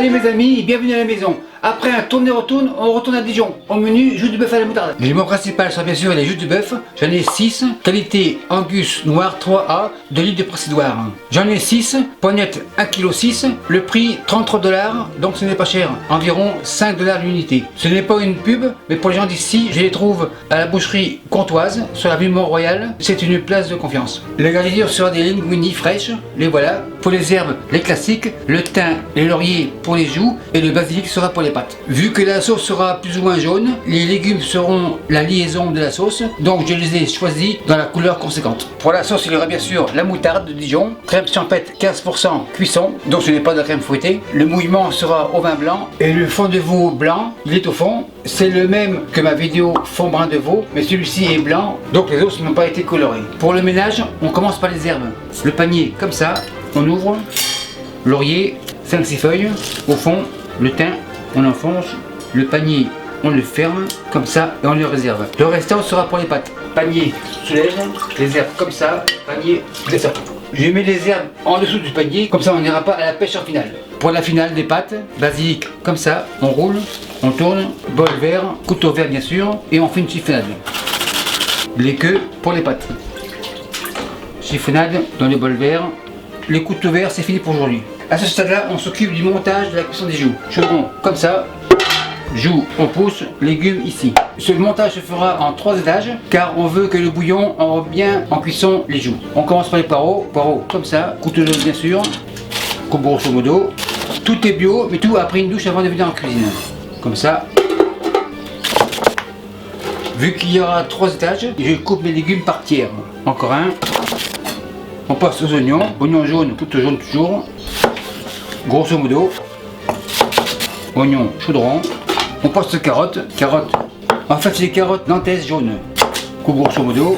Salut mes amis, bienvenue à la maison. Après un tourne-retourne, on retourne à Dijon. Au menu, joues de bœuf à la moutarde. Les mots principaux sont bien sûr les joues de bœuf. J'en ai 6, qualité Angus noir 3A de l'île de Precidoire. J'en ai 6, poignette 1,6 kg, le prix 33 $, donc ce n'est pas cher, environ 5 $ l'unité. Ce n'est pas une pub, mais pour les gens d'ici, je les trouve à la boucherie Comtoise, sur la rue Mont-Royal. C'est une place de confiance. La garniture sera des linguini fraîches, les voilà. Pour les herbes, les classiques, le thym, les lauriers pour les joues et le basilic sera pour les pâtes. Vu que la sauce sera plus ou moins jaune, les légumes seront la liaison de la sauce, donc je les ai choisis dans la couleur conséquente. Pour la sauce, il y aura bien sûr la moutarde de Dijon, crème champêtre 15% cuisson, donc ce n'est pas de la crème fouettée. Le mouillement sera au vin blanc et le fond de veau blanc, il est au fond. C'est le même que ma vidéo fond brun de veau, mais celui-ci est blanc, donc les os n'ont pas été colorés. Pour le ménage, on commence par les herbes. Le panier comme ça, on ouvre, laurier, 5-6 feuilles, au fond, le thym, on enfonce, le panier, on le ferme, comme ça, et on le réserve. Le restant sera pour les pâtes. Panier soulève, les herbes comme ça, panier descend. Je mets les herbes en dessous du panier, comme ça on n'ira pas à la pêche en finale. Pour la finale des pâtes, basilic comme ça, on roule, on tourne, bol vert, couteau vert bien sûr, et on fait une chiffonnade. Les queues pour les pâtes. Chiffonnade dans le bol vert. Les couteaux verts, c'est fini pour aujourd'hui. À ce stade-là, on s'occupe du montage de la cuisson des joues. Chaudron comme ça, joues on pousse, légumes ici. Ce montage se fera en 3 étages car on veut que le bouillon enrobe bien en cuisson les joues. On commence par les poireaux, comme ça, couteau jaune bien sûr, coupe grosso modo. Tout est bio, mais tout après une douche avant de venir en cuisine. Comme ça. Vu qu'il y aura 3 étages, je coupe les légumes par tiers. Encore un. On passe aux oignons, oignons jaunes, couteau jaune toujours, grosso modo, oignons chaudron, on passe aux carottes, en fait c'est des carottes nantaises jaunes, coupe grosso modo,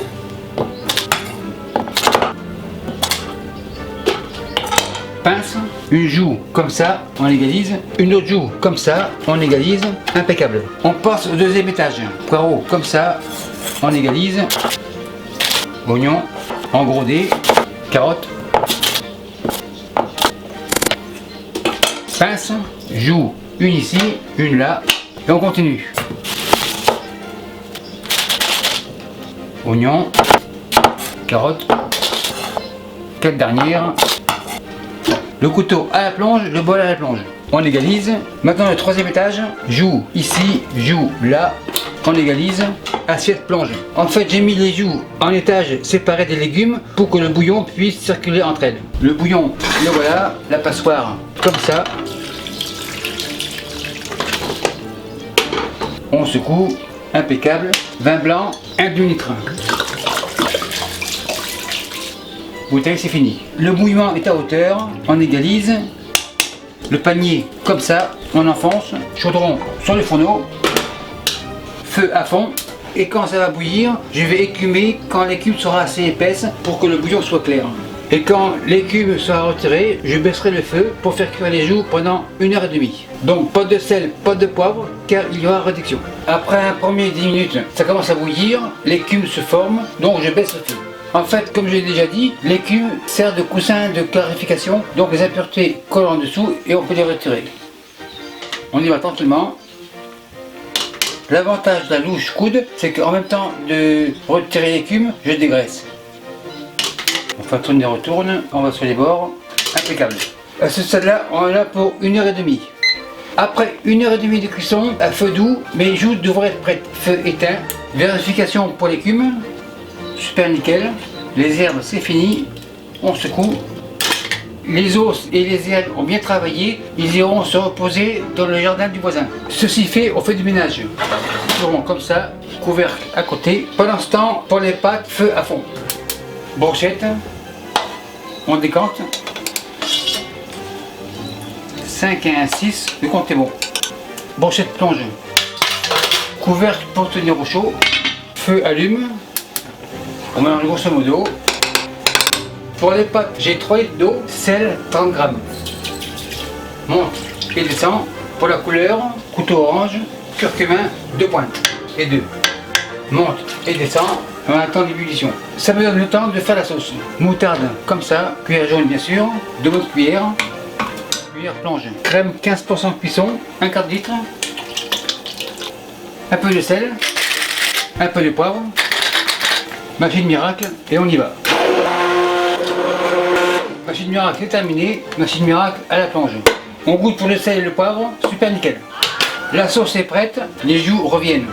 pince, une joue comme ça, on égalise, une autre joue comme ça, on égalise, impeccable. On passe au deuxième étage, poireaux comme ça, on égalise, oignons en gros dés, carottes, pince, joue, une ici, une là, et on continue. Oignons, carottes, 4 dernières, le couteau à la plonge, le bol à la plonge. On égalise. Maintenant le troisième étage, joue ici, joue là, on égalise. Assiette plonge. En fait j'ai mis les joues en étages séparés des légumes pour que le bouillon puisse circuler entre elles. Le bouillon, le voilà, la passoire comme ça. On secoue, impeccable. Vin blanc, 1 demi-litre. Bouteille c'est fini. Le bouillement est à hauteur, on égalise. Le panier comme ça, on enfonce. Chaudron sur le fourneau. Feu à fond. Et quand ça va bouillir, je vais écumer quand l'écume sera assez épaisse pour que le bouillon soit clair. Et quand l'écume sera retirée, je baisserai le feu pour faire cuire les joues pendant 1h30. Donc pas de sel, pas de poivre, car il y aura réduction. Après un premier 10 minutes, ça commence à bouillir, l'écume se forme, donc je baisse le feu. En fait, comme je l'ai déjà dit, l'écume sert de coussin de clarification, donc les impuretés collent en dessous et on peut les retirer. On y va tranquillement. L'avantage de la louche coude, c'est qu'en même temps de retirer l'écume, je dégraisse. On fait tourner, retourne, on va sur les bords, impeccable. À ce stade-là, on est là pour 1h30. Après 1h30 de cuisson, à feu doux, mes joues devraient être prêtes. Feu éteint, vérification pour l'écume, super nickel. Les herbes, c'est fini, on secoue. Les os et les herbes ont bien travaillé, ils iront se reposer dans le jardin du voisin. Ceci fait, on fait du ménage. Toujours comme ça, couvercle à côté. Pendant ce temps, pour les pâtes, feu à fond. Brochette, on décante. 5 et 1, 6, le compte est bon. Brochette plonge. Couvercle pour tenir au chaud. Feu allume. On mélange grosso modo. Pour les pâtes, j'ai 3 litres d'eau, sel 30 g. Monte et descend. Pour la couleur, couteau orange, curcumin, 2 pointes et 2. Monte et descend. On attend l'ébullition. Ça me donne le temps de faire la sauce. Moutarde comme ça, cuillère jaune bien sûr, 2 bonnes cuillères. Première plonge. Crème 15% cuisson, un quart de litre. Un peu de sel, un peu de poivre. Machine miracle et on y va. Machine miracle est terminée. Machine miracle à la plonge. On goûte pour le sel et le poivre, super nickel. La sauce est prête, les joues reviennent.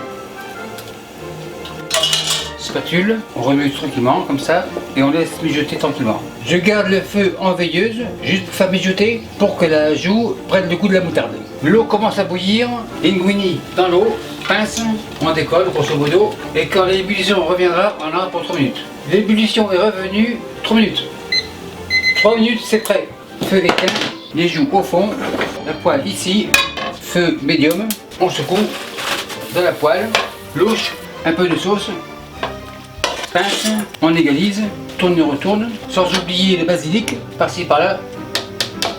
Spatule, on remue tranquillement comme ça et on laisse mijoter tranquillement. Je garde le feu en veilleuse, juste pour faire mijoter, pour que la joue prenne le goût de la moutarde. L'eau commence à bouillir, linguini dans l'eau, pince, on décolle grosso modo, et quand l'ébullition reviendra, on en a pour 3 minutes. L'ébullition est revenue, 3 minutes. 3 minutes, c'est prêt. Feu éteint, les joues au fond, la poêle ici, feu médium, on secoue dans la poêle, louche, un peu de sauce, pince, on égalise, tourne et retourne, sans oublier le basilic, par-ci par-là,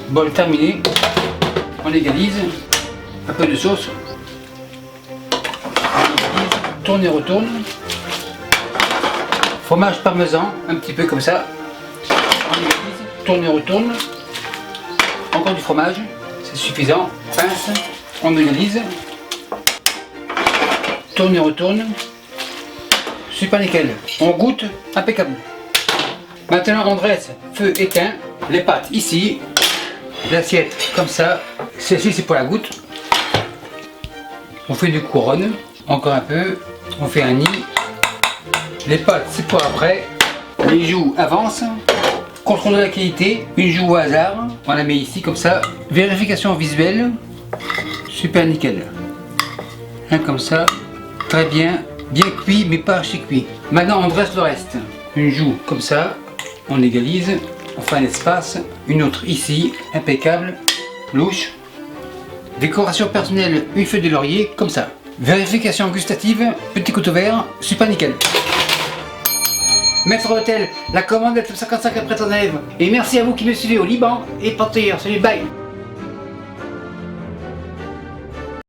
bol terminé, on égalise, un peu de sauce, tourne et retourne, fromage parmesan, un petit peu comme ça, on égalise, tourne et retourne, encore du fromage, c'est suffisant, pince, on égalise, tourne et retourne, super nickel, on goûte, impeccable. Maintenant on dresse, feu éteint, les pâtes ici, l'assiette comme ça, celle-ci c'est pour la goutte. On fait du couronne, encore un peu, on fait un nid. Les pâtes c'est pour après, les joues avancent, contrôle de la qualité, une joue au hasard, on la met ici comme ça, vérification visuelle, super nickel. Un comme ça, très bien. Bien cuit mais pas archi cuit. Maintenant on dresse le reste. Une joue comme ça, on égalise, on fait un espace, une autre ici, impeccable, louche. Décoration personnelle, une feuille de laurier comme ça. Vérification gustative, petit couteau vert, super nickel. Maître Hôtel, la commande est 55 après ton élève. Et merci à vous qui me suivez au Liban et partout ailleurs. Salut, bye.